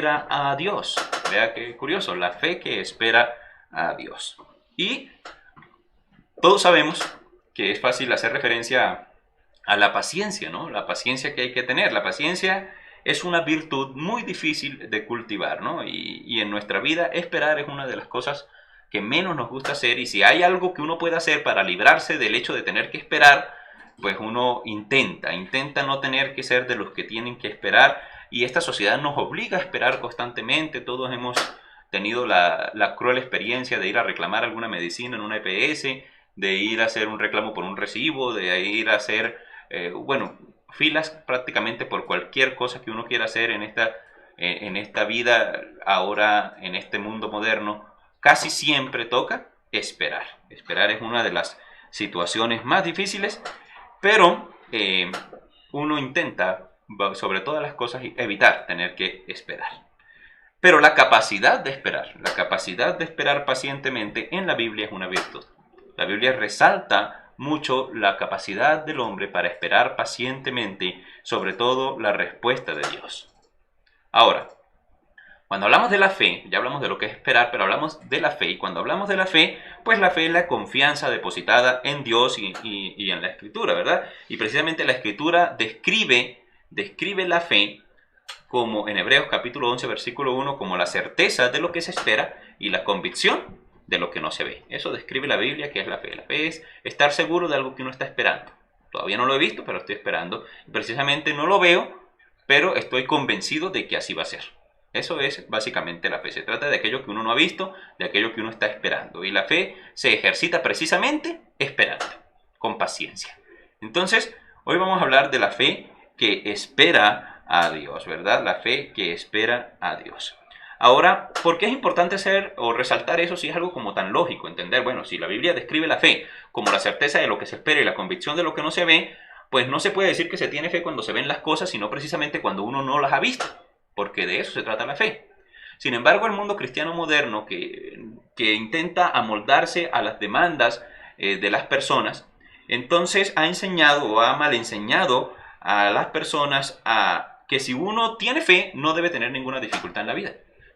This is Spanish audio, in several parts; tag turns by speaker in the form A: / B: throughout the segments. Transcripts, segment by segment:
A: espera a Dios. Vea qué curioso, la fe que espera a Dios. Y todos sabemos que es fácil hacer referencia a la paciencia, ¿no? La paciencia que hay que tener. La paciencia es una virtud muy difícil de cultivar, ¿no? Y en nuestra vida esperar es una de las cosas que menos nos gusta hacer. Y si hay algo que uno puede hacer para librarse del hecho de tener que esperar, pues uno intenta no tener que ser de los que tienen que esperar. Y esta sociedad nos obliga a esperar constantemente. Todos hemos tenido la cruel experiencia de ir a reclamar alguna medicina en una EPS, de ir a hacer un reclamo por un recibo, de ir a hacer, bueno, filas prácticamente por cualquier cosa que uno quiera hacer en esta vida, ahora en este mundo moderno. Casi siempre toca esperar. Esperar es una de las situaciones más difíciles, pero uno intenta, sobre todas las cosas, evitar tener que esperar. Pero la capacidad de esperar pacientemente en la Biblia es una virtud. La Biblia resalta mucho la capacidad del hombre para esperar pacientemente, sobre todo la respuesta de Dios. Ahora, cuando hablamos de la fe, ya hablamos de lo que es esperar, pero hablamos de la fe, y cuando hablamos de la fe, pues la fe es la confianza depositada en Dios y en la Escritura, ¿verdad? Y precisamente la Escritura describe la fe como en Hebreos capítulo 11, versículo 1, como la certeza de lo que se espera y la convicción de lo que no se ve. Eso describe la Biblia, que es la fe. La fe es estar seguro de algo que uno está esperando. Todavía no lo he visto, pero estoy esperando. Precisamente no lo veo, pero estoy convencido de que así va a ser. Eso es básicamente la fe. Se trata de aquello que uno no ha visto, de aquello que uno está esperando. Y la fe se ejercita precisamente esperando, con paciencia. Entonces, hoy vamos a hablar de la fe que espera a Dios, ¿verdad? La fe que espera a Dios. Ahora, ¿por qué es importante hacer o resaltar eso si es algo como tan lógico? Entender, bueno, si la Biblia describe la fe como la certeza de lo que se espera y la convicción de lo que no se ve, pues no se puede decir que se tiene fe cuando se ven las cosas, sino precisamente cuando uno no las ha visto, porque de eso se trata la fe. Sin embargo, el mundo cristiano moderno que intenta amoldarse a las demandas de las personas, entonces ha enseñado o ha mal enseñado a las personas a que si uno tiene fe no debe tener ninguna dificultad en la vida.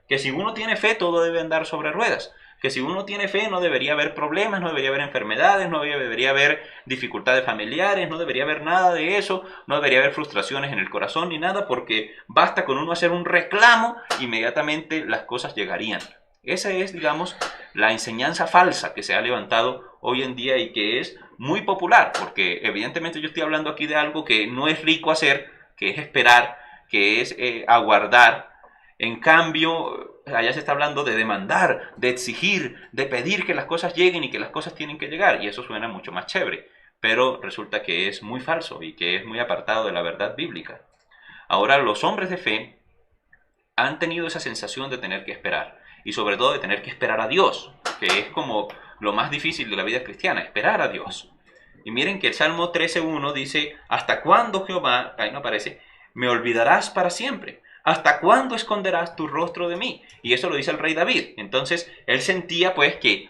A: Que si uno tiene fe todo debe andar sobre ruedas. Que si uno tiene fe no debería haber problemas, no debería haber enfermedades, no debería haber dificultades familiares, no debería haber nada de eso, no debería haber frustraciones en el corazón ni nada, porque basta con uno hacer un reclamo, inmediatamente las cosas llegarían. Esa es, digamos, la enseñanza falsa que se ha levantado hoy en día y que es muy popular, porque evidentemente yo estoy hablando aquí de algo que no es rico hacer, que es esperar, que es aguardar. En cambio, allá se está hablando de demandar, de exigir, de pedir que las cosas lleguen y que las cosas tienen que llegar, y eso suena mucho más chévere, pero resulta que es muy falso y que es muy apartado de la verdad bíblica. Ahora, los hombres de fe han tenido esa sensación de tener que esperar, y sobre todo de tener que esperar a Dios, que es como lo más difícil de la vida cristiana, esperar a Dios. Y miren que el Salmo 13.1 dice, ¿hasta cuándo, Jehová, ahí no aparece, me olvidarás para siempre? ¿Hasta cuándo esconderás tu rostro de mí? Y eso lo dice el rey David. Entonces, él sentía pues que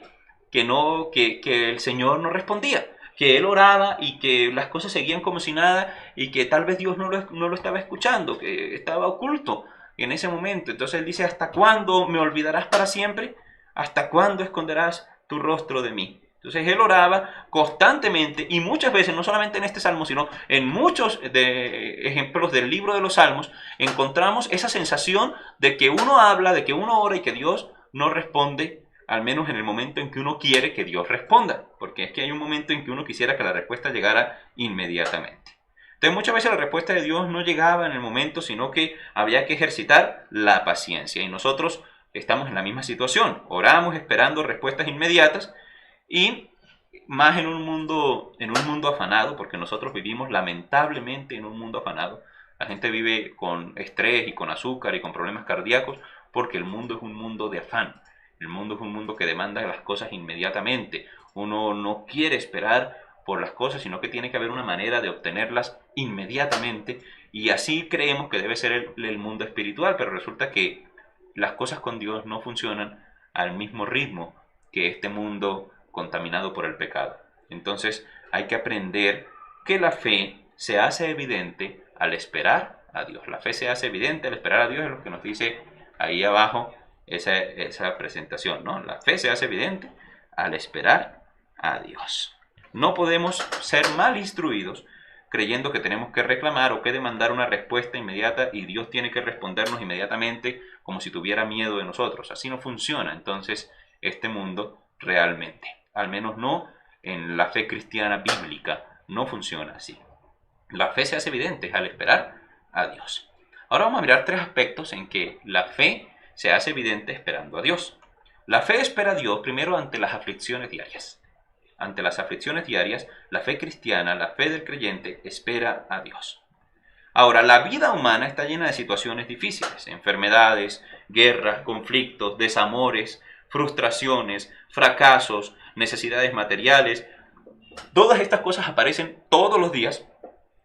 A: el Señor no respondía, que él oraba y que las cosas seguían como si nada y que tal vez Dios no lo estaba escuchando, que estaba oculto en ese momento. Entonces él dice, ¿hasta cuándo me olvidarás para siempre? ¿Hasta cuándo esconderás tu rostro de mí? Entonces él oraba constantemente y muchas veces, no solamente en este salmo, sino en muchos ejemplos del libro de los salmos, encontramos esa sensación de que uno habla, de que uno ora y que Dios no responde, al menos en el momento en que uno quiere que Dios responda, porque es que hay un momento en que uno quisiera que la respuesta llegara inmediatamente. Entonces muchas veces la respuesta de Dios no llegaba en el momento, sino que había que ejercitar la paciencia, y nosotros estamos en la misma situación, oramos esperando respuestas inmediatas, y más en un mundo afanado, porque nosotros vivimos lamentablemente en un mundo afanado. La gente vive con estrés y con azúcar y con problemas cardíacos porque el mundo es un mundo de afán. El mundo es un mundo que demanda las cosas inmediatamente. Uno no quiere esperar por las cosas, sino que tiene que haber una manera de obtenerlas inmediatamente. Y así creemos que debe ser el mundo espiritual, pero resulta que las cosas con Dios no funcionan al mismo ritmo que este mundo contaminado por el pecado. Entonces hay que aprender que la fe se hace evidente al esperar a Dios. La fe se hace evidente al esperar a Dios, es lo que nos dice ahí abajo esa presentación, ¿no? La fe se hace evidente al esperar a Dios. No podemos ser mal instruidos creyendo que tenemos que reclamar o que demandar una respuesta inmediata y Dios tiene que respondernos inmediatamente como si tuviera miedo de nosotros. Así no funciona entonces este mundo realmente. Al menos no en la fe cristiana bíblica, no funciona así. La fe se hace evidente al esperar a Dios. Ahora vamos a mirar 3 aspectos en que la fe se hace evidente esperando a Dios. La fe espera a Dios primero ante las aflicciones diarias. Ante las aflicciones diarias, la fe cristiana, la fe del creyente, espera a Dios. Ahora, la vida humana está llena de situaciones difíciles, enfermedades, guerras, conflictos, desamores, frustraciones, fracasos, necesidades materiales. Todas estas cosas aparecen todos los días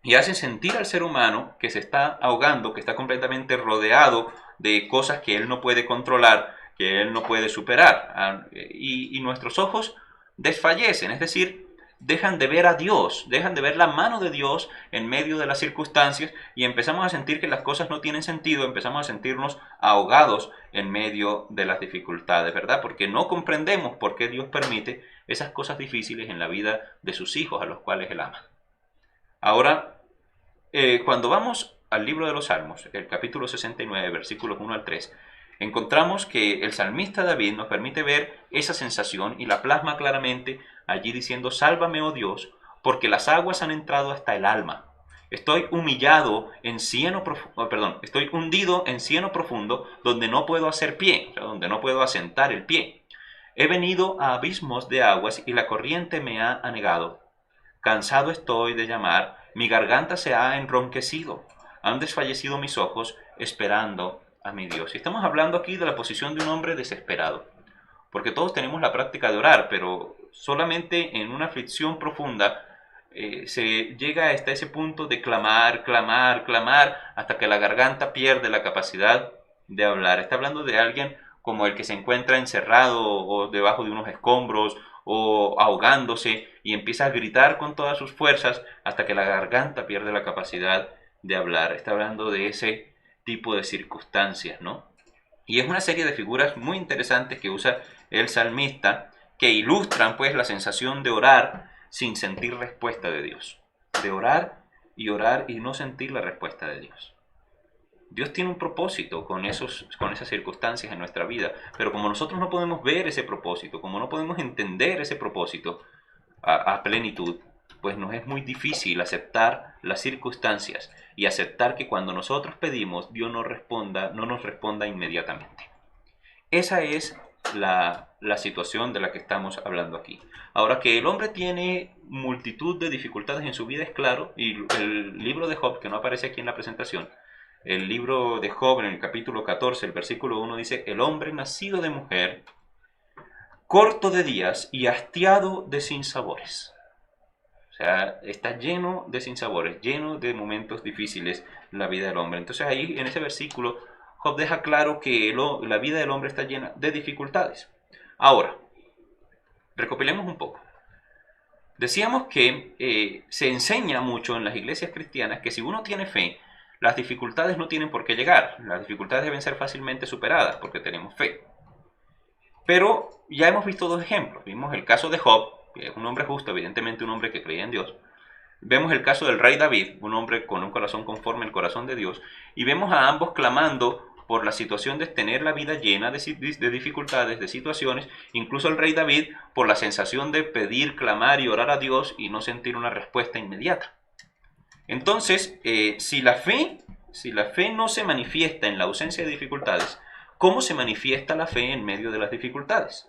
A: y hacen sentir al ser humano que se está ahogando, que está completamente rodeado de cosas que él no puede controlar, que él no puede superar. Y nuestros ojos desfallecen, es decir, dejan de ver a Dios, dejan de ver la mano de Dios en medio de las circunstancias y empezamos a sentir que las cosas no tienen sentido, empezamos a sentirnos ahogados en medio de las dificultades, ¿verdad? Porque no comprendemos por qué Dios permite esas cosas difíciles en la vida de sus hijos a los cuales Él ama. Ahora, cuando vamos al libro de los Salmos, el capítulo 69, versículos 1 al 3, encontramos que el salmista David nos permite ver esa sensación y la plasma claramente allí diciendo: sálvame, oh Dios, porque las aguas han entrado hasta el alma. Estoy hundido en cieno profundo donde no puedo hacer pie, o sea, donde no puedo asentar el pie. He venido a abismos de aguas y la corriente me ha anegado. Cansado estoy de llamar, mi garganta se ha enronquecido. Han desfallecido mis ojos esperando a mi Dios. Y estamos hablando aquí de la posición de un hombre desesperado. Porque todos tenemos la práctica de orar, pero solamente en una aflicción profunda se llega hasta ese punto de clamar, clamar, clamar, hasta que la garganta pierde la capacidad de hablar. Está hablando de alguien como el que se encuentra encerrado o debajo de unos escombros o ahogándose y empieza a gritar con todas sus fuerzas hasta que la garganta pierde la capacidad de hablar. Está hablando de ese tipo de circunstancias, ¿no? Y es una serie de figuras muy interesantes que usa el salmista que ilustran pues la sensación de orar sin sentir respuesta de Dios. De orar y no sentir la respuesta de Dios. Dios tiene un propósito con esas circunstancias en nuestra vida, pero como nosotros no podemos ver ese propósito, como no podemos entender ese propósito a plenitud, pues nos es muy difícil aceptar las circunstancias y aceptar que cuando nosotros pedimos, Dios no nos responda inmediatamente. Esa es la situación de la que estamos hablando aquí. Ahora, que el hombre tiene multitud de dificultades en su vida es claro, y el libro de Job, que no aparece aquí en la presentación, el libro de Job en el capítulo 14, el versículo 1 dice: el hombre nacido de mujer, corto de días y hastiado de sinsabores. O sea, está lleno de sinsabores, lleno de momentos difíciles la vida del hombre. Entonces ahí en ese versículo Job deja claro que la vida del hombre está llena de dificultades. Ahora, recopilemos un poco. Decíamos que se enseña mucho en las iglesias cristianas que si uno tiene fe, las dificultades no tienen por qué llegar. Las dificultades deben ser fácilmente superadas porque tenemos fe. Pero ya hemos visto 2 ejemplos. Vimos el caso de Job, que es un hombre justo, evidentemente un hombre que creía en Dios. Vemos el caso del rey David, un hombre con un corazón conforme al corazón de Dios. Y vemos a ambos clamando por la situación de tener la vida llena de dificultades, de situaciones. Incluso el rey David por la sensación de pedir, clamar y orar a Dios y no sentir una respuesta inmediata. Entonces, si la fe no se manifiesta en la ausencia de dificultades, ¿cómo se manifiesta la fe en medio de las dificultades?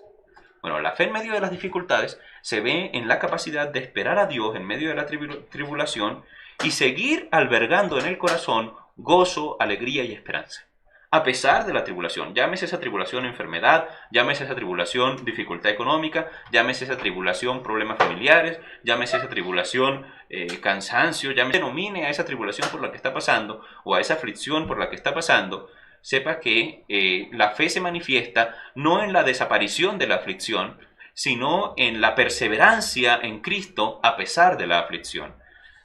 A: Bueno, la fe en medio de las dificultades se ve en la capacidad de esperar a Dios en medio de la tribulación y seguir albergando en el corazón gozo, alegría y esperanza. A pesar de la tribulación, llámese esa tribulación enfermedad, llámese esa tribulación dificultad económica, llámese esa tribulación problemas familiares, llámese esa tribulación cansancio, denomine a esa tribulación por la que está pasando o a esa aflicción por la que está pasando, sepa que la fe se manifiesta no en la desaparición de la aflicción, sino en la perseverancia en Cristo a pesar de la aflicción.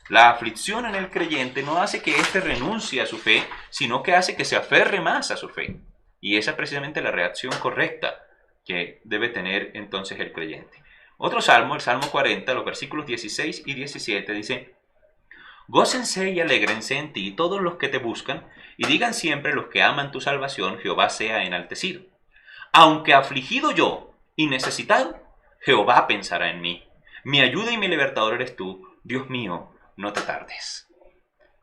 A: La aflicción en el creyente no hace que éste renuncie a su fe, sino que hace que se aferre más a su fe. Y esa es precisamente la reacción correcta que debe tener entonces el creyente. Otro salmo, el Salmo 40, los versículos 16 y 17, dice: Gócense y alégrense en ti todos los que te buscan, y digan siempre los que aman tu salvación, Jehová sea enaltecido. Aunque afligido yo y necesitado, Jehová pensará en mí. Mi ayuda y mi libertador eres tú, Dios mío, no te tardes.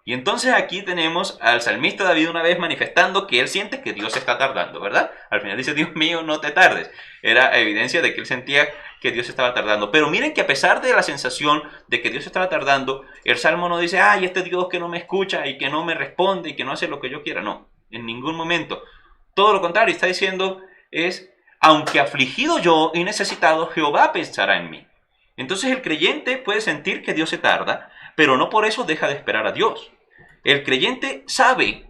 A: Y entonces aquí tenemos al salmista David una vez manifestando que él siente que Dios está tardando, ¿verdad? Al final dice, Dios mío, no te tardes. Era evidencia de que él sentía que Dios estaba tardando. Pero miren que a pesar de la sensación de que Dios estaba tardando, el Salmo no dice, ay, este Dios que no me escucha y que no me responde y que no hace lo que yo quiera. No, en ningún momento. Todo lo contrario, está diciendo es, aunque afligido yo y necesitado, Jehová pensará en mí. Entonces el creyente puede sentir que Dios se tarda, pero no por eso deja de esperar a Dios. El creyente sabe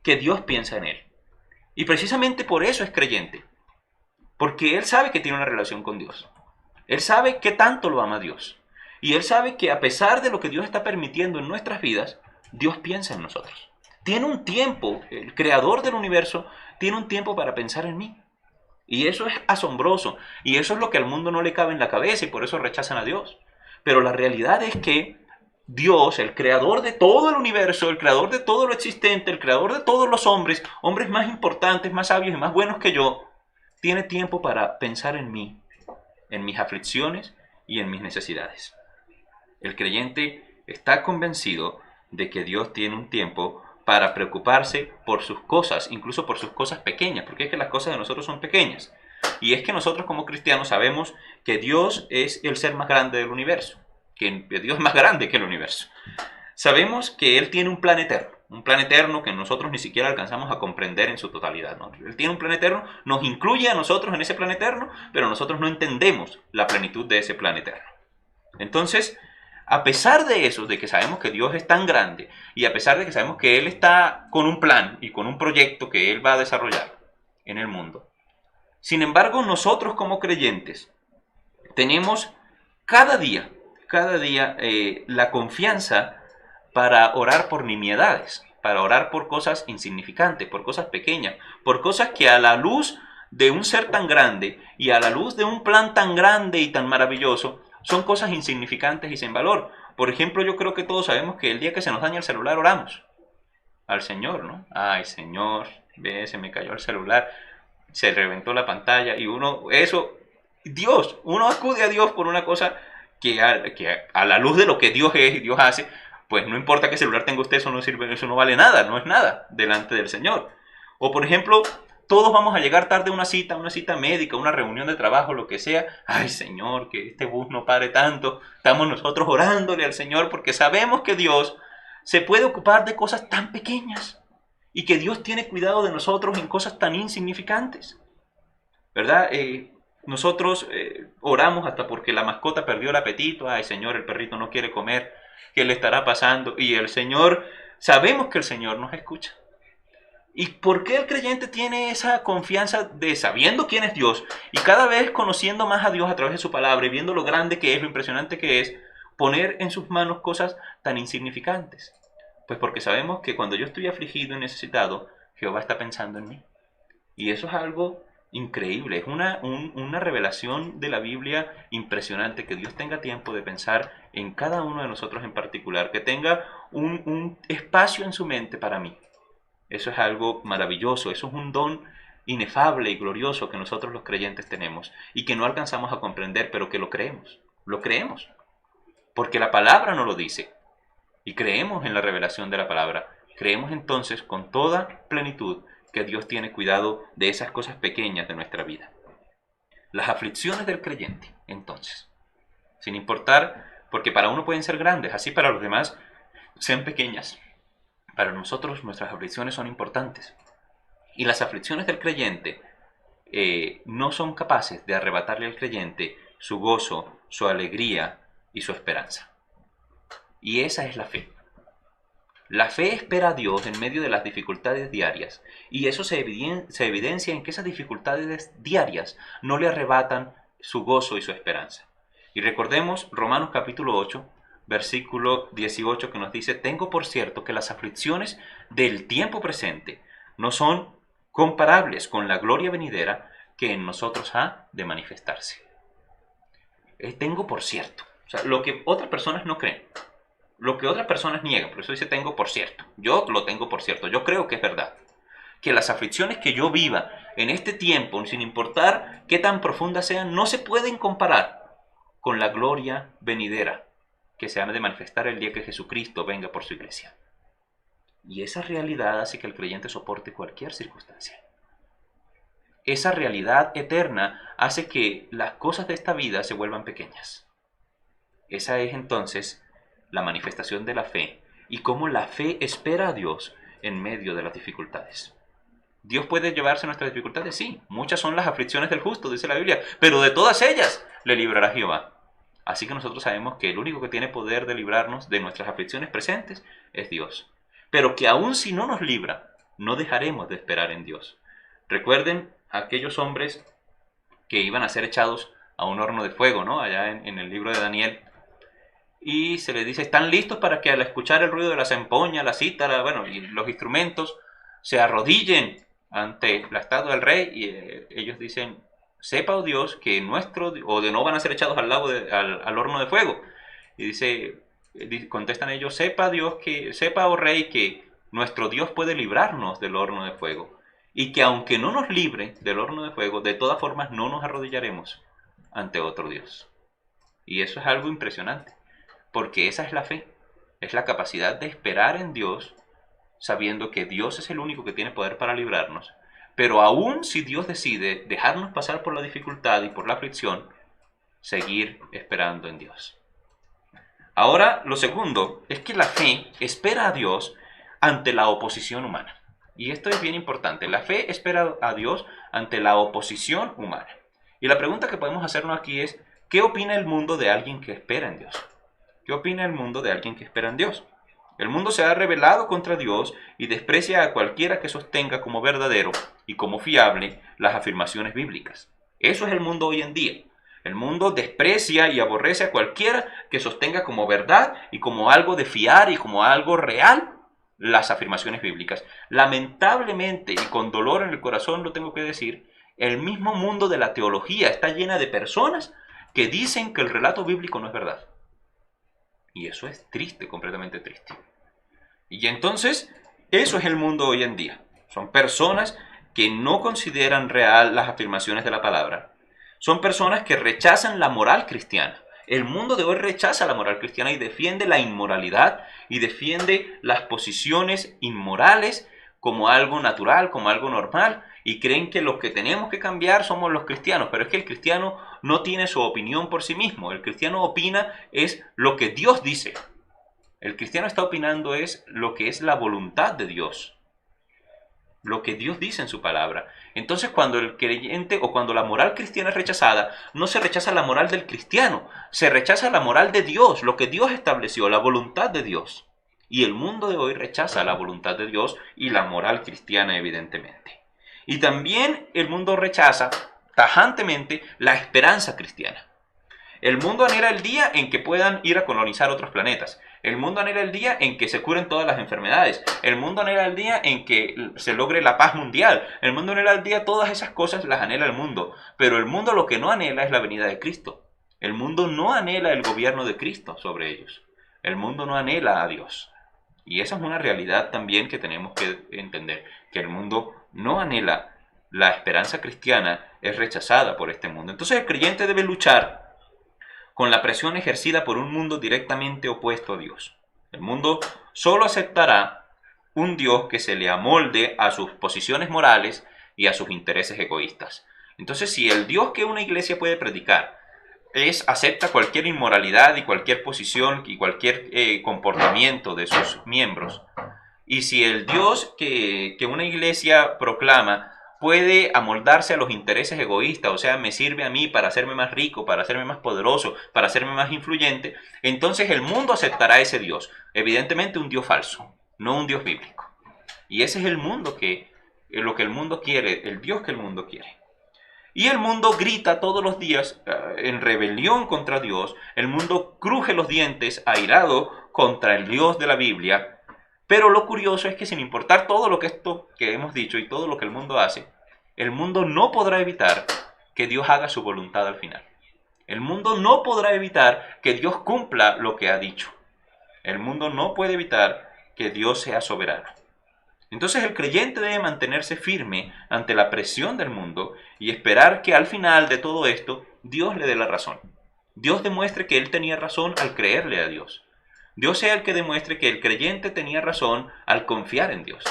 A: que Dios piensa en él. Y precisamente por eso es creyente. Porque él sabe que tiene una relación con Dios. Él sabe que tanto lo ama Dios. Y él sabe que a pesar de lo que Dios está permitiendo en nuestras vidas, Dios piensa en nosotros. Tiene un tiempo, el creador del universo, tiene un tiempo para pensar en mí. Y eso es asombroso. Y eso es lo que al mundo no le cabe en la cabeza y por eso rechazan a Dios. Pero la realidad es que Dios, el creador de todo el universo, el creador de todo lo existente, el creador de todos los hombres, hombres más importantes, más sabios y más buenos que yo, tiene tiempo para pensar en mí, en mis aflicciones y en mis necesidades. El creyente está convencido de que Dios tiene un tiempo para preocuparse por sus cosas, incluso por sus cosas pequeñas, porque es que las cosas de nosotros son pequeñas. Y es que nosotros como cristianos sabemos que Dios es el ser más grande del universo, que Dios es más grande que el universo. Sabemos que Él tiene un plan eterno que nosotros ni siquiera alcanzamos a comprender en su totalidad, ¿no? Él tiene un plan eterno, nos incluye a nosotros en ese plan eterno, pero nosotros no entendemos la plenitud de ese plan eterno. Entonces, a pesar de eso, de que sabemos que Dios es tan grande, y a pesar de que sabemos que Él está con un plan y con un proyecto que Él va a desarrollar en el mundo, sin embargo, nosotros como creyentes tenemos cada día la confianza para orar por nimiedades, para orar por cosas insignificantes, por cosas pequeñas, por cosas que a la luz de un ser tan grande y a la luz de un plan tan grande y tan maravilloso, son cosas insignificantes y sin valor. Por ejemplo, yo creo que todos sabemos que el día que se nos daña el celular oramos al Señor, ¿no? Ay, Señor, ve, se me cayó el celular, se reventó la pantalla y uno acude a Dios por una cosa que a la luz de lo que Dios es y Dios hace, pues no importa qué celular tenga usted, eso no sirve, eso no vale nada, no es nada delante del Señor. O por ejemplo, todos vamos a llegar tarde a una cita médica, una reunión de trabajo, lo que sea. Ay, Señor, que este bus no pare tanto. Estamos nosotros orándole al Señor porque sabemos que Dios se puede ocupar de cosas tan pequeñas y que Dios tiene cuidado de nosotros en cosas tan insignificantes, ¿verdad? Nosotros oramos hasta porque la mascota perdió el apetito. Ay, Señor, el perrito no quiere comer. ¿Qué le estará pasando? Y el Señor, sabemos que el Señor nos escucha. ¿Y por qué el creyente tiene esa confianza de sabiendo quién es Dios y cada vez conociendo más a Dios a través de su palabra y viendo lo grande que es, lo impresionante que es, poner en sus manos cosas tan insignificantes? Pues porque sabemos que cuando yo estoy afligido y necesitado, Jehová está pensando en mí. Y eso es algo increíble, es una revelación de la Biblia impresionante, que Dios tenga tiempo de pensar en cada uno de nosotros en particular, que tenga un espacio en su mente para mí. Eso es algo maravilloso, eso es un don inefable y glorioso que nosotros los creyentes tenemos y que no alcanzamos a comprender, pero que lo creemos, porque la palabra nos lo dice y creemos en la revelación de la palabra. Creemos entonces con toda plenitud que Dios tiene cuidado de esas cosas pequeñas de nuestra vida. Las aflicciones del creyente, entonces, sin importar, porque para uno pueden ser grandes, así para los demás sean pequeñas. Para nosotros nuestras aflicciones son importantes. Y las aflicciones del creyente no son capaces de arrebatarle al creyente su gozo, su alegría y su esperanza. Y esa es la fe. La fe espera a Dios en medio de las dificultades diarias, y eso se evidencia en que esas dificultades diarias no le arrebatan su gozo y su esperanza. Y recordemos Romanos capítulo 8, versículo 18, que nos dice: tengo por cierto que las aflicciones del tiempo presente no son comparables con la gloria venidera que en nosotros ha de manifestarse. Tengo por cierto, o sea, lo que otras personas no creen, lo que otras personas niegan, por eso dice tengo por cierto, yo lo tengo por cierto, yo creo que es verdad, que las aflicciones que yo viva en este tiempo, sin importar qué tan profundas sean, no se pueden comparar con la gloria venidera que se ha de manifestar el día que Jesucristo venga por su iglesia. Y esa realidad hace que el creyente soporte cualquier circunstancia. Esa realidad eterna hace que las cosas de esta vida se vuelvan pequeñas. Esa es entonces la manifestación de la fe y cómo la fe espera a Dios en medio de las dificultades. ¿Dios puede llevarse nuestras dificultades? Sí, muchas son las aflicciones del justo, dice la Biblia, pero de todas ellas le librará Jehová. Así que nosotros sabemos que el único que tiene poder de librarnos de nuestras aflicciones presentes es Dios. Pero que aun si no nos libra, no dejaremos de esperar en Dios. Recuerden aquellos hombres que iban a ser echados a un horno de fuego, ¿no? Allá en el libro de Daniel. Y se les dice, ¿están listos para que al escuchar el ruido de la zampoña, la cítara, bueno, y los instrumentos, se arrodillen ante la estatua del rey? Y ellos dicen, sepa, oh Dios, que o de no van a ser echados al horno de fuego. Y contestan ellos, sepa Dios, sepa, oh rey, que nuestro Dios puede librarnos del horno de fuego. Y que aunque no nos libre del horno de fuego, de todas formas no nos arrodillaremos ante otro Dios. Y eso es algo impresionante, porque esa es la fe, es la capacidad de esperar en Dios, sabiendo que Dios es el único que tiene poder para librarnos, pero aún si Dios decide dejarnos pasar por la dificultad y por la aflicción, seguir esperando en Dios. Ahora, lo segundo es que la fe espera a Dios ante la oposición humana. Y esto es bien importante. La fe espera a Dios ante la oposición humana. Y la pregunta que podemos hacernos aquí es, ¿qué opina el mundo de alguien que espera en Dios? ¿Qué opina el mundo de alguien que espera en Dios? El mundo se ha rebelado contra Dios y desprecia a cualquiera que sostenga como verdadero y como fiable las afirmaciones bíblicas. Eso es el mundo hoy en día. El mundo desprecia y aborrece a cualquiera que sostenga como verdad y como algo de fiar y como algo real las afirmaciones bíblicas. Lamentablemente y con dolor en el corazón lo tengo que decir, el mismo mundo de la teología está llena de personas que dicen que el relato bíblico no es verdad. Y eso es triste, completamente triste. Y entonces, eso es el mundo hoy en día. Son personas que no consideran real las afirmaciones de la palabra. Son personas que rechazan la moral cristiana. El mundo de hoy rechaza la moral cristiana y defiende la inmoralidad y defiende las posiciones inmorales como algo natural, como algo normal, y creen que los que tenemos que cambiar somos los cristianos. Pero es que el cristiano no tiene su opinión por sí mismo. El cristiano opina es lo que Dios dice. El cristiano está opinando es lo que es la voluntad de Dios, lo que Dios dice en su palabra. Entonces, cuando el creyente o cuando la moral cristiana es rechazada, no se rechaza la moral del cristiano, se rechaza la moral de Dios, lo que Dios estableció, la voluntad de Dios. Y el mundo de hoy rechaza la voluntad de Dios y la moral cristiana, evidentemente. Y también el mundo rechaza tajantemente la esperanza cristiana. El mundo anhela el día en que puedan ir a colonizar otros planetas. El mundo anhela el día en que se curen todas las enfermedades. El mundo anhela el día en que se logre la paz mundial. El mundo anhela el día, todas esas cosas las anhela el mundo. Pero el mundo lo que no anhela es la venida de Cristo. El mundo no anhela el gobierno de Cristo sobre ellos. El mundo no anhela a Dios. Y esa es una realidad también que tenemos que entender. Que el mundo no anhela. La esperanza cristiana es rechazada por este mundo. Entonces el creyente debe luchar con la presión ejercida por un mundo directamente opuesto a Dios. El mundo solo aceptará un Dios que se le amolde a sus posiciones morales y a sus intereses egoístas. Entonces, si el Dios que una iglesia puede predicar acepta cualquier inmoralidad y cualquier posición y cualquier comportamiento de sus miembros, y si el Dios que una iglesia proclama puede amoldarse a los intereses egoístas, o sea, me sirve a mí para hacerme más rico, para hacerme más poderoso, para hacerme más influyente, entonces el mundo aceptará ese Dios. Evidentemente un Dios falso, no un Dios bíblico. Y ese es el mundo lo que el mundo quiere, el Dios que el mundo quiere. Y el mundo grita todos los días en rebelión contra Dios, el mundo cruje los dientes airado contra el Dios de la Biblia, Pero lo curioso es que sin importar todo lo que esto que hemos dicho y todo lo que el mundo hace, el mundo no podrá evitar que Dios haga su voluntad al final. El mundo no podrá evitar que Dios cumpla lo que ha dicho. El mundo no puede evitar que Dios sea soberano. Entonces el creyente debe mantenerse firme ante la presión del mundo y esperar que al final de todo esto Dios le dé la razón. Dios demuestre que él tenía razón al creerle a Dios. Dios sea el que demuestre que el creyente tenía razón al confiar en Dios.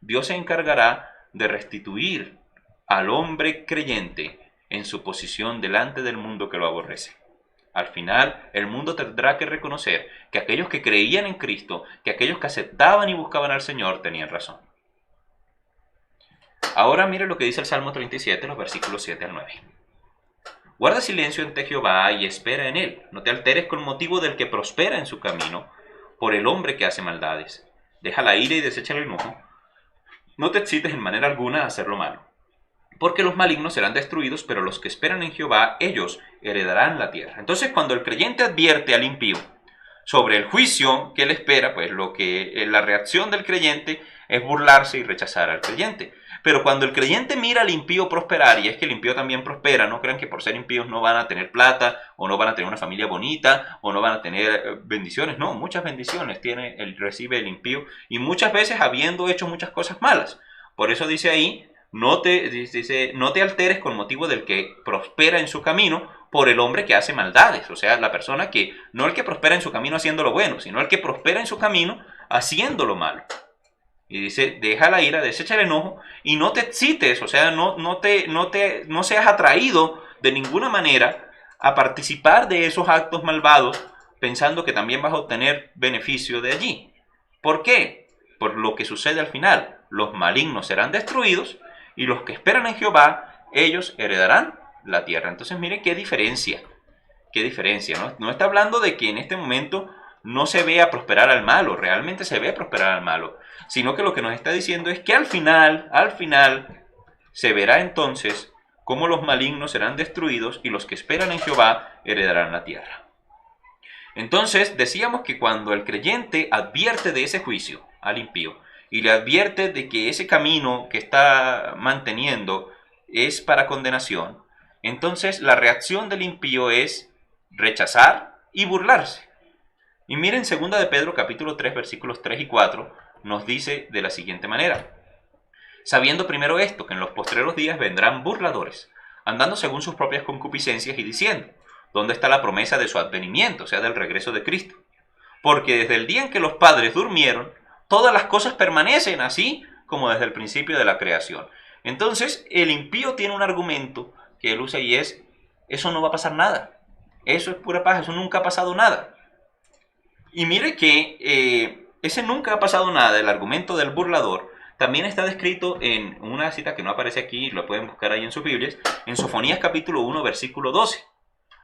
A: Dios se encargará de restituir al hombre creyente en su posición delante del mundo que lo aborrece. Al final, el mundo tendrá que reconocer que aquellos que creían en Cristo, que aquellos que aceptaban y buscaban al Señor, tenían razón. Ahora mire lo que dice el Salmo 37, los versículos 7 al 9. Guarda silencio ante Jehová y espera en él. No te alteres con motivo del que prospera en su camino, por el hombre que hace maldades. Deja la ira y desecha el enojo. No te excites en manera alguna a hacer lo malo. Porque los malignos serán destruidos, pero los que esperan en Jehová, ellos heredarán la tierra. Entonces, cuando el creyente advierte al impío sobre el juicio que le espera, pues la reacción del creyente es burlarse y rechazar al creyente. Pero cuando el creyente mira al impío prosperar, y es que el impío también prospera, no crean que por ser impíos no van a tener plata, o no van a tener una familia bonita, o no van a tener bendiciones. No, muchas bendiciones recibe el impío, y muchas veces habiendo hecho muchas cosas malas. Por eso dice ahí, no te alteres con motivo del que prospera en su camino por el hombre que hace maldades. O sea, la persona que, no el que prospera en su camino haciendo lo bueno, sino el que prospera en su camino haciendo lo malo. Y dice, deja la ira, desecha el enojo y no te excites, o sea, no seas atraído de ninguna manera a participar de esos actos malvados pensando que también vas a obtener beneficio de allí. ¿Por qué? Por lo que sucede al final. Los malignos serán destruidos y los que esperan en Jehová, ellos heredarán la tierra. Entonces mire qué diferencia, ¿no? No está hablando de que en este momento no se vea prosperar al malo, realmente se ve prosperar al malo, sino que lo que nos está diciendo es que al final, se verá entonces cómo los malignos serán destruidos y los que esperan en Jehová heredarán la tierra. Entonces decíamos que cuando el creyente advierte de ese juicio al impío y le advierte de que ese camino que está manteniendo es para condenación, entonces la reacción del impío es rechazar y burlarse. Y miren 2 de Pedro capítulo 3 versículos 3 y 4 nos dice de la siguiente manera: sabiendo primero esto, que en los postreros días vendrán burladores, andando según sus propias concupiscencias y diciendo, ¿dónde está la promesa de su advenimiento, o sea, del regreso de Cristo? Porque desde el día en que los padres durmieron, todas las cosas permanecen así como desde el principio de la creación. Entonces, el impío tiene un argumento que él usa y es, eso no va a pasar nada. Eso es pura paz, eso nunca ha pasado nada. Y mire que ese nunca ha pasado nada, el argumento del burlador, también está descrito en una cita que no aparece aquí, lo pueden buscar ahí en sus Biblias, en Sofonías capítulo 1, versículo 12,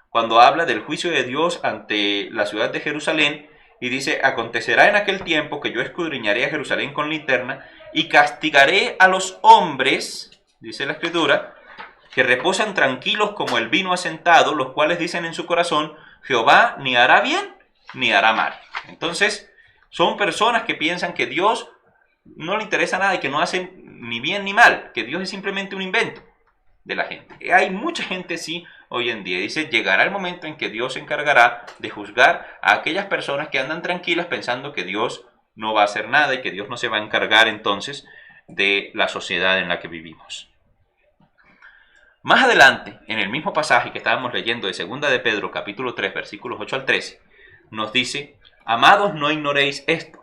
A: cuando habla del juicio de Dios ante la ciudad de Jerusalén, y dice, acontecerá en aquel tiempo que yo escudriñaré a Jerusalén con linterna, y castigaré a los hombres, dice la Escritura, que reposan tranquilos como el vino asentado, los cuales dicen en su corazón, Jehová ni hará bien ni hará mal. Entonces, son personas que piensan que Dios no le interesa nada y que no hacen ni bien ni mal, que Dios es simplemente un invento de la gente. Hay mucha gente así hoy en día. Dice, llegará el momento en que Dios se encargará de juzgar a aquellas personas que andan tranquilas pensando que Dios no va a hacer nada y que Dios no se va a encargar entonces de la sociedad en la que vivimos. Más adelante, en el mismo pasaje que estábamos leyendo de 2 de Pedro, capítulo 3, versículos 8 al 13, nos dice, amados, no ignoréis esto,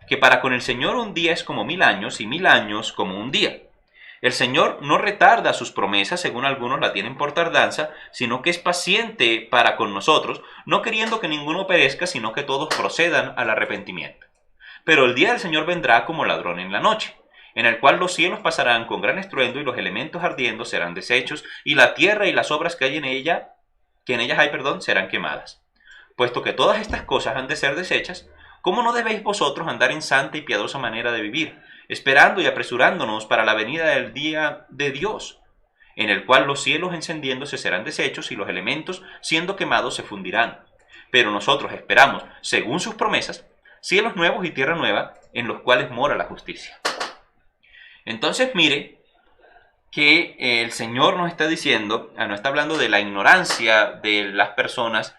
A: que para con el Señor un día es como 1000 años y 1000 años como un día. El Señor no retarda sus promesas, según algunos la tienen por tardanza, sino que es paciente para con nosotros, no queriendo que ninguno perezca, sino que todos procedan al arrepentimiento. Pero el día del Señor vendrá como ladrón en la noche, en el cual los cielos pasarán con gran estruendo y los elementos ardiendo serán deshechos, y la tierra y las obras que en ellas hay, serán quemadas. Puesto que todas estas cosas han de ser deshechas, ¿cómo no debéis vosotros andar en santa y piadosa manera de vivir, esperando y apresurándonos para la venida del día de Dios, en el cual los cielos encendiéndose serán deshechos y los elementos siendo quemados se fundirán? Pero nosotros esperamos, según sus promesas, cielos nuevos y tierra nueva en los cuales mora la justicia. Entonces mire que el Señor nos está diciendo, nos está hablando de la ignorancia de las personas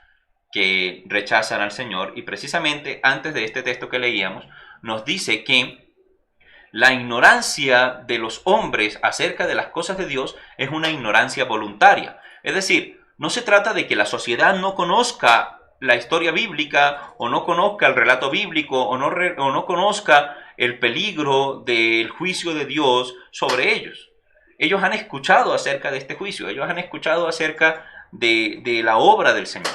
A: que rechazan al Señor, y precisamente antes de este texto que leíamos nos dice que la ignorancia de los hombres acerca de las cosas de Dios es una ignorancia voluntaria. Es decir, no se trata de que la sociedad no conozca la historia bíblica o no conozca el relato bíblico o no conozca el peligro del juicio de Dios sobre ellos. Ellos han escuchado acerca de este juicio, ellos han escuchado acerca de la obra del Señor.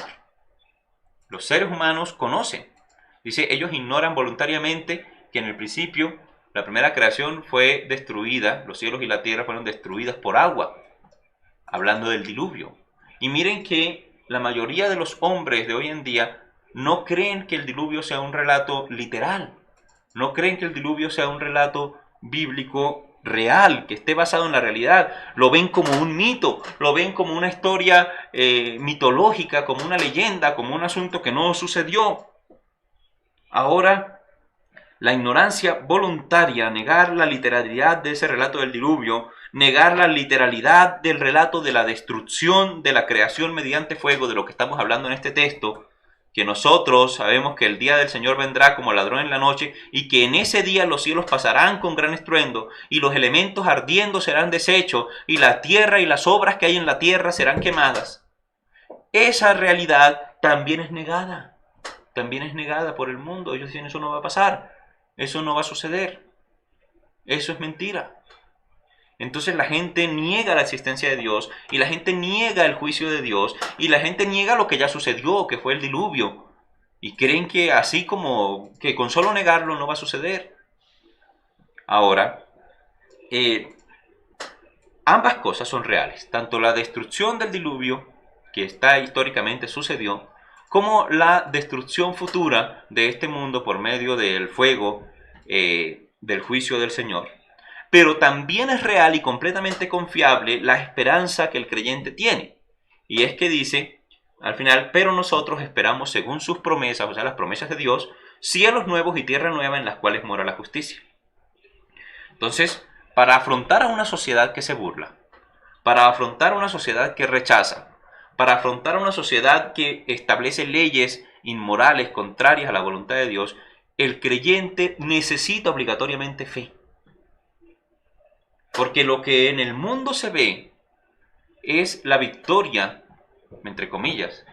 A: Los seres humanos conocen. Dice, ellos ignoran voluntariamente que en el principio la primera creación fue destruida, los cielos y la tierra fueron destruidas por agua, hablando del diluvio. Y miren que la mayoría de los hombres de hoy en día no creen que el diluvio sea un relato literal, no creen que el diluvio sea un relato bíblico real, que esté basado en la realidad. Lo ven como un mito, lo ven como una historia mitológica, como una leyenda, como un asunto que no sucedió. Ahora, la ignorancia voluntaria, negar la literalidad de ese relato del diluvio, negar la literalidad del relato de la destrucción de la creación mediante fuego, de lo que estamos hablando en este texto, que nosotros sabemos que el día del Señor vendrá como ladrón en la noche, y que en ese día los cielos pasarán con gran estruendo, y los elementos ardiendo serán deshechos, y la tierra y las obras que hay en la tierra serán quemadas. Esa realidad también es negada por el mundo. Ellos dicen, eso no va a pasar, eso no va a suceder, eso es mentira. Entonces la gente niega la existencia de Dios, y la gente niega el juicio de Dios, y la gente niega lo que ya sucedió, que fue el diluvio, y creen que así como que con solo negarlo no va a suceder. Ahora, ambas cosas son reales, tanto la destrucción del diluvio, que históricamente sucedió, como la destrucción futura de este mundo por medio del fuego del juicio del Señor. Pero también es real y completamente confiable la esperanza que el creyente tiene. Y es que dice, al final, pero nosotros esperamos según sus promesas, o sea, las promesas de Dios, cielos nuevos y tierra nueva en las cuales mora la justicia. Entonces, para afrontar a una sociedad que se burla, para afrontar a una sociedad que rechaza, para afrontar a una sociedad que establece leyes inmorales contrarias a la voluntad de Dios, el creyente necesita obligatoriamente fe. Porque lo que en el mundo se ve es la victoria, entre comillas,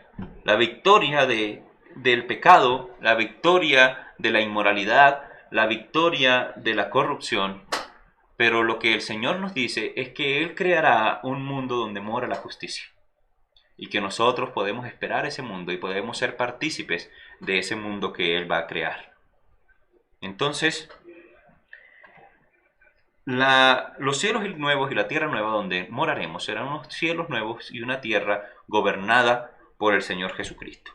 A: la victoria del pecado, la victoria de la inmoralidad, la victoria de la corrupción. Pero lo que el Señor nos dice es que Él creará un mundo donde mora la justicia. Y que nosotros podemos esperar ese mundo y podemos ser partícipes de ese mundo que Él va a crear. Entonces, los cielos nuevos y la tierra nueva donde moraremos serán unos cielos nuevos y una tierra gobernada por el Señor Jesucristo.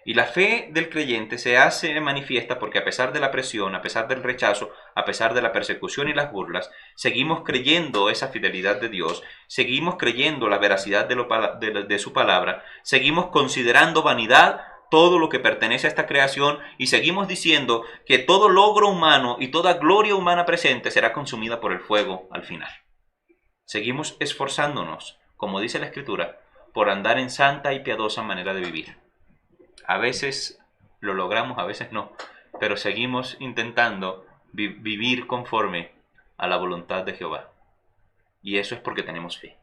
A: Y la fe del creyente se hace manifiesta porque a pesar de la presión, a pesar del rechazo, a pesar de la persecución y las burlas, seguimos creyendo esa fidelidad de Dios, seguimos creyendo la veracidad de su palabra, seguimos considerando vanidad todo lo que pertenece a esta creación y seguimos diciendo que todo logro humano y toda gloria humana presente será consumida por el fuego al final. Seguimos esforzándonos, como dice la Escritura, por andar en santa y piadosa manera de vivir. A veces lo logramos, a veces no, pero seguimos intentando vivir conforme a la voluntad de Jehová. Y eso es porque tenemos fe.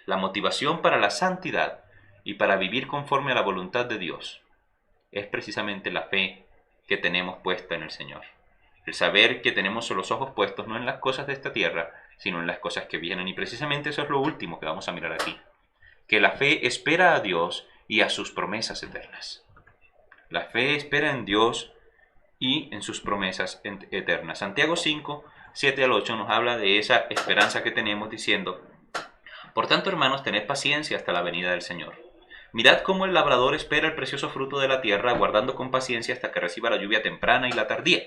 A: La motivación para la santidad y para vivir conforme a la voluntad de Dios es precisamente la fe que tenemos puesta en el Señor. El saber que tenemos los ojos puestos no en las cosas de esta tierra, sino en las cosas que vienen. Y precisamente eso es lo último que vamos a mirar aquí. Que la fe espera a Dios y a sus promesas eternas. La fe espera en Dios y en sus promesas eternas. Santiago 5, 7 al 8 nos habla de esa esperanza que tenemos diciendo: por tanto, hermanos, tened paciencia hasta la venida del Señor. Mirad cómo el labrador espera el precioso fruto de la tierra, aguardando con paciencia hasta que reciba la lluvia temprana y la tardía.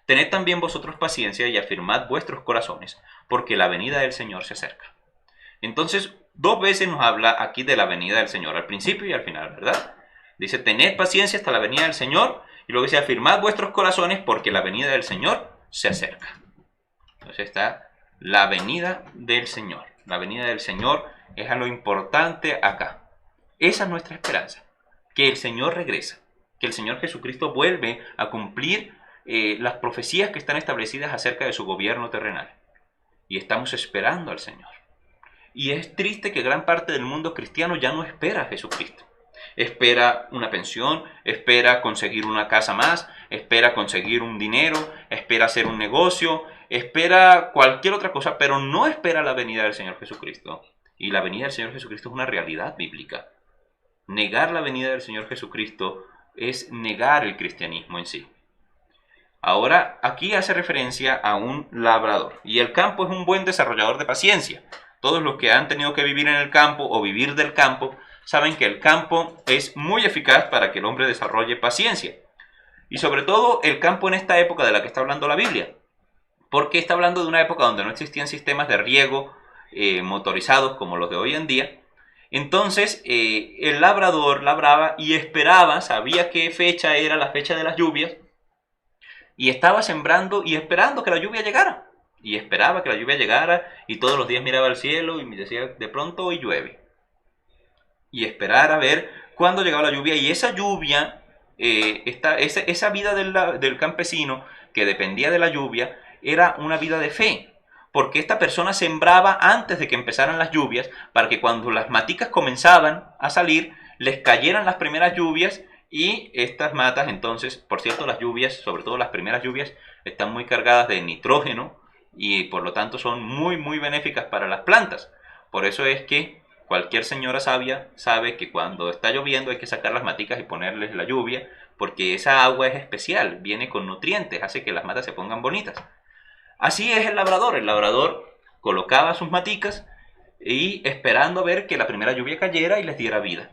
A: Tened también vosotros paciencia y afirmad vuestros corazones, porque la venida del Señor se acerca. Entonces, dos veces nos habla aquí de la venida del Señor, al principio y al final, ¿verdad? Dice, tened paciencia hasta la venida del Señor. Y luego dice, afirmad vuestros corazones porque la venida del Señor se acerca. Entonces está la venida del Señor. La venida del Señor es a lo importante acá. Esa es nuestra esperanza, que el Señor regresa, que el Señor Jesucristo vuelve a cumplir las profecías que están establecidas acerca de su gobierno terrenal. Y estamos esperando al Señor. Y es triste que gran parte del mundo cristiano ya no espera a Jesucristo. Espera una pensión, espera conseguir una casa más, espera conseguir un dinero, espera hacer un negocio, espera cualquier otra cosa, pero no espera la venida del Señor Jesucristo. Y la venida del Señor Jesucristo es una realidad bíblica. Negar la venida del Señor Jesucristo es negar el cristianismo en sí. Ahora, aquí hace referencia a un labrador. Y el campo es un buen desarrollador de paciencia. Todos los que han tenido que vivir en el campo o vivir del campo saben que el campo es muy eficaz para que el hombre desarrolle paciencia. Y sobre todo el campo en esta época de la que está hablando la Biblia. Porque está hablando de una época donde no existían sistemas de riego motorizados como los de hoy en día. Entonces el labrador labraba y esperaba, sabía qué fecha era la fecha de las lluvias. Y estaba sembrando y esperando que la lluvia llegara. Y esperaba que la lluvia llegara y todos los días miraba al cielo y me decía, de pronto hoy llueve. Y esperar a ver cuándo llegaba la lluvia. Y esa lluvia, esa vida del campesino que dependía de la lluvia, era una vida de fe. Porque esta persona sembraba antes de que empezaran las lluvias, para que cuando las maticas comenzaban a salir, les cayeran las primeras lluvias. Y estas matas, entonces, por cierto, las lluvias, sobre todo las primeras lluvias, están muy cargadas de nitrógeno y por lo tanto son muy, muy benéficas para las plantas. Por eso es que cualquier señora sabia sabe que cuando está lloviendo hay que sacar las maticas y ponerles la lluvia, porque esa agua es especial, viene con nutrientes, hace que las matas se pongan bonitas. Así es el labrador colocaba sus maticas y esperando a ver que la primera lluvia cayera y les diera vida.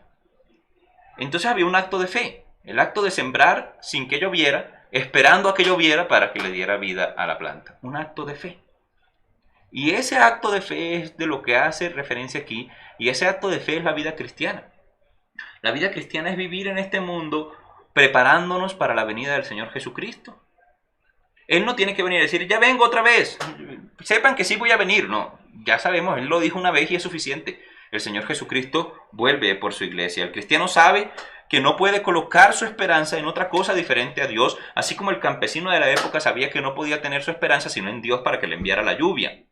A: Entonces había un acto de fe, el acto de sembrar sin que lloviera, esperando a que lloviera para que le diera vida a la planta. Un acto de fe. Y ese acto de fe es de lo que hace referencia aquí, y ese acto de fe es la vida cristiana. La vida cristiana es vivir en este mundo preparándonos para la venida del Señor Jesucristo. Él no tiene que venir a decir, ya vengo otra vez, sepan que sí voy a venir. No, ya sabemos, Él lo dijo una vez y es suficiente. El Señor Jesucristo vuelve por su iglesia. El cristiano sabe que no puede colocar su esperanza en otra cosa diferente a Dios, así como el campesino de la época sabía que no podía tener su esperanza sino en Dios para que le enviara la lluvia.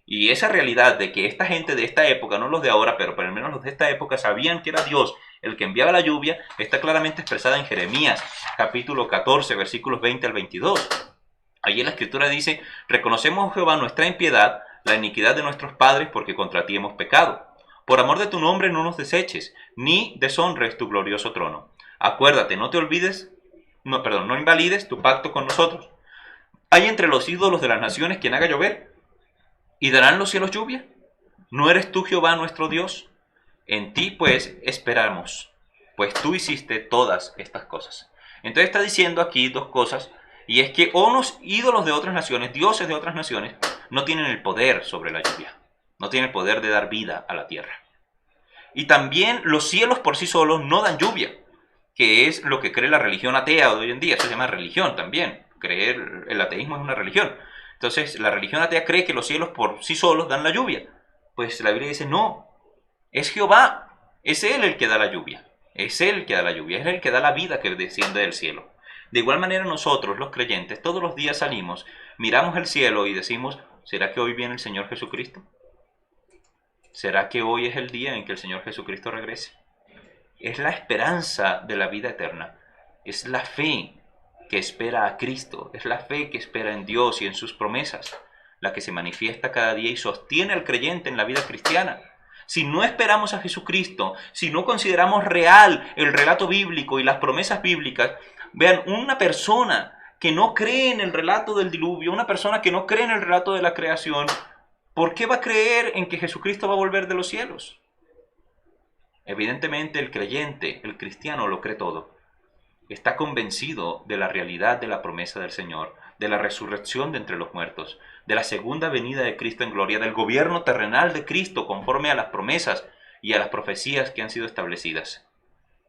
A: Y esa realidad de que esta gente de esta época, no los de ahora, pero por lo menos los de esta época sabían que era Dios el que enviaba la lluvia, está claramente expresada en Jeremías, capítulo 14, versículos 20 al 22. Allí en la escritura dice, reconocemos, oh Jehová, nuestra impiedad, la iniquidad de nuestros padres, porque contra ti hemos pecado. Por amor de tu nombre no nos deseches, ni deshonres tu glorioso trono. Acuérdate, no invalides tu pacto con nosotros. ¿Hay entre los ídolos de las naciones quien haga llover? ¿Y darán los cielos lluvia? ¿No eres tú, Jehová, nuestro Dios? En ti, pues, esperamos, pues tú hiciste todas estas cosas. Entonces está diciendo aquí dos cosas, y es que unos ídolos de otras naciones, dioses de otras naciones, no tienen el poder sobre la lluvia. No tiene el poder de dar vida a la tierra. Y también los cielos por sí solos no dan lluvia, que es lo que cree la religión atea de hoy en día. Eso se llama religión también. Creer el ateísmo es una religión. Entonces la religión atea cree que los cielos por sí solos dan la lluvia. Pues la Biblia dice no. Es Jehová. Es Él el que da la lluvia. Es Él el que da la lluvia. Es Él el que da la vida que desciende del cielo. De igual manera nosotros, los creyentes, todos los días salimos, miramos el cielo y decimos, ¿será que hoy viene el Señor Jesucristo? ¿Será que hoy es el día en que el Señor Jesucristo regrese? Es la esperanza de la vida eterna. Es la fe que espera a Cristo. Es la fe que espera en Dios y en sus promesas, la que se manifiesta cada día y sostiene al creyente en la vida cristiana. Si no esperamos a Jesucristo, si no consideramos real el relato bíblico y las promesas bíblicas, vean, una persona que no cree en el relato del diluvio, una persona que no cree en el relato de la creación, ¿por qué va a creer en que Jesucristo va a volver de los cielos? Evidentemente el creyente, el cristiano, lo cree todo. Está convencido de la realidad de la promesa del Señor, de la resurrección de entre los muertos, de la segunda venida de Cristo en gloria, del gobierno terrenal de Cristo conforme a las promesas y a las profecías que han sido establecidas.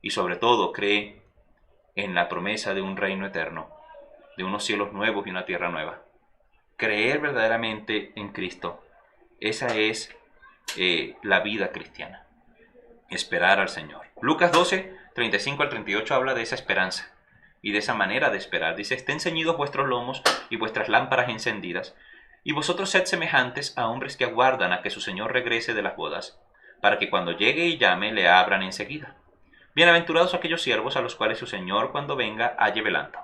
A: y sobre todo cree en la promesa de un reino eterno, de unos cielos nuevos y una tierra nueva. Creer verdaderamente en Cristo, esa es la vida cristiana. Esperar al Señor. Lucas 12, 35 al 38 habla de esa esperanza y de esa manera de esperar. Dice: estén ceñidos vuestros lomos y vuestras lámparas encendidas, y vosotros sed semejantes a hombres que aguardan a que su Señor regrese de las bodas, para que cuando llegue y llame le abran enseguida. Bienaventurados aquellos siervos a los cuales su Señor cuando venga halle velando.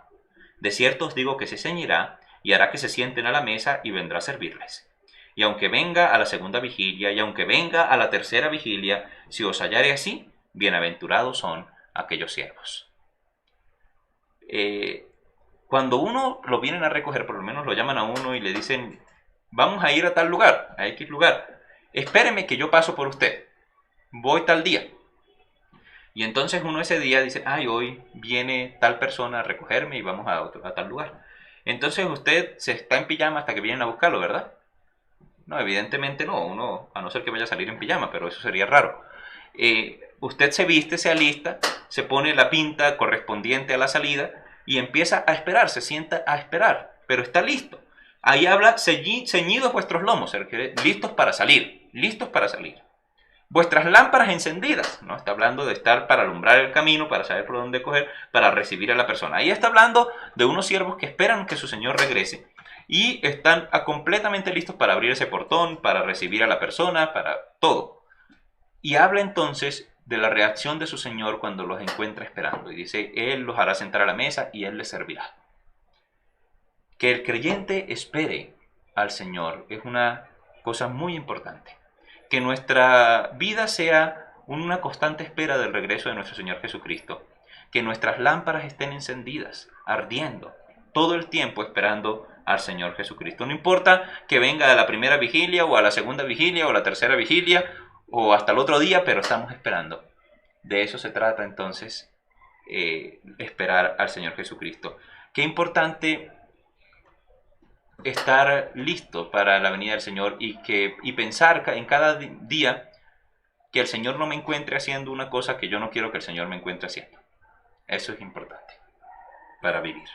A: De cierto os digo que se ceñirá y hará que se sienten a la mesa y vendrá a servirles. Y aunque venga a la segunda vigilia y aunque venga a la tercera vigilia, si os hallare así, bienaventurados son aquellos siervos. Cuando uno lo vienen a recoger, por lo menos lo llaman a uno y le dicen: vamos a ir a tal lugar, a X lugar, espéreme que yo paso por usted, voy tal día. Y entonces uno ese día dice: ay, hoy viene tal persona a recogerme y vamos a tal lugar. Entonces usted se está en pijama hasta que vienen a buscarlo, ¿verdad? No, evidentemente no, uno, a no ser que vaya a salir en pijama, pero eso sería raro. Usted se viste, se alista, se pone la pinta correspondiente a la salida y empieza a esperar, se sienta a esperar, pero está listo. Ahí habla: ceñidos vuestros lomos, listos para salir, listos para salir. Vuestras lámparas encendidas, ¿no? Está hablando de estar para alumbrar el camino, para saber por dónde coger, para recibir a la persona. Ahí está hablando de unos siervos que esperan que su Señor regrese y están completamente listos para abrir ese portón, para recibir a la persona, para todo. Y habla entonces de la reacción de su Señor cuando los encuentra esperando. Y dice: Él los hará sentar a la mesa y Él les servirá. Que el creyente espere al Señor es una cosa muy importante. Que nuestra vida sea una constante espera del regreso de nuestro Señor Jesucristo. Que nuestras lámparas estén encendidas, ardiendo, todo el tiempo esperando al Señor Jesucristo. No importa que venga a la primera vigilia o a la segunda vigilia o a la tercera vigilia o hasta el otro día, pero estamos esperando. De eso se trata entonces, esperar al Señor Jesucristo. Qué importante estar listo para la venida del Señor y pensar en cada día que el Señor no me encuentre haciendo una cosa que yo no quiero que el Señor me encuentre haciendo. Eso es importante para vivir.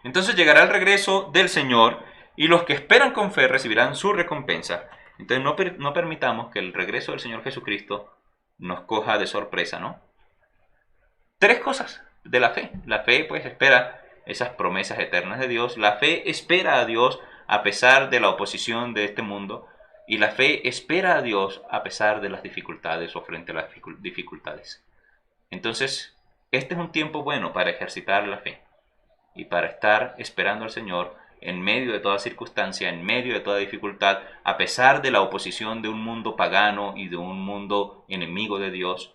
A: Entonces llegará el regreso del Señor y los que esperan con fe recibirán su recompensa. Entonces no permitamos que el regreso del Señor Jesucristo nos coja de sorpresa, ¿no? 3 cosas de la fe. La fe pues espera esas promesas eternas de Dios. La fe espera a Dios a pesar de la oposición de este mundo. Y la fe espera a Dios a pesar de las dificultades o frente a las dificultades. Entonces, este es un tiempo bueno para ejercitar la fe y para estar esperando al Señor en medio de toda circunstancia, en medio de toda dificultad, a pesar de la oposición de un mundo pagano y de un mundo enemigo de Dios.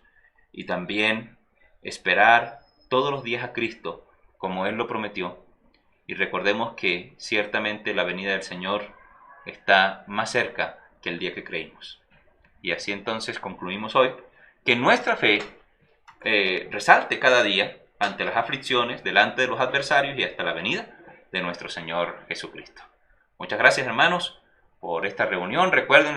A: Y también esperar todos los días a Cristo, como Él lo prometió. Y recordemos que ciertamente la venida del Señor está más cerca que el día que creímos. Y así entonces concluimos hoy que nuestra fe resalte cada día ante las aflicciones, delante de los adversarios y hasta la venida de nuestro Señor Jesucristo. Muchas gracias, hermanos, por esta reunión. Recuerden